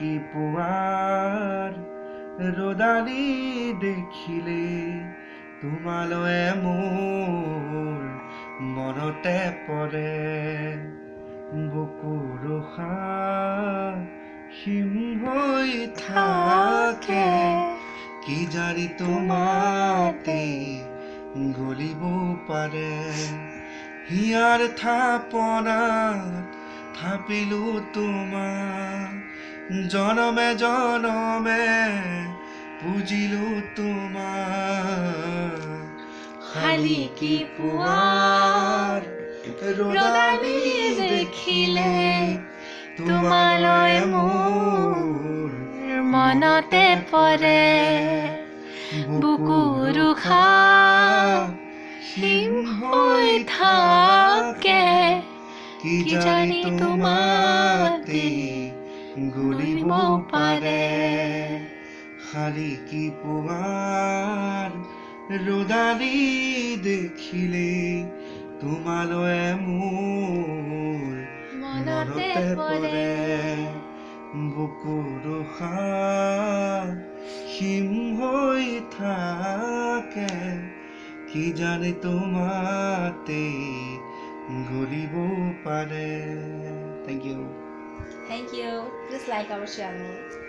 শালিকি পুৱাৰ ৰদালি দেখিলে তোমালৈ মোৰ মনতে পৰে বুকুৰ হিম হৈ থাকে কি জানি তোমাতে গলিব পাৰে হিয়াৰ থাপনাত থাপিলো তোমাক জনমে জনমে পুজিলো তোমাক শালিকি পুৱাৰ ৰদালি দেখিলে তোমালৈ মোৰ মনতে পৰে বুকুৰ হিম হৈ থাকে কি জানি তোমাতে গলিব পাৰে শালিকি পুৱাৰ ৰদালি দেখিলে তোমালৈ মোৰ মনতে পৰে বুকুৰ হিম হৈ থাকে কি জানি তোমাতে গলিব পাৰে Thank you. Thank you. Please like our channel.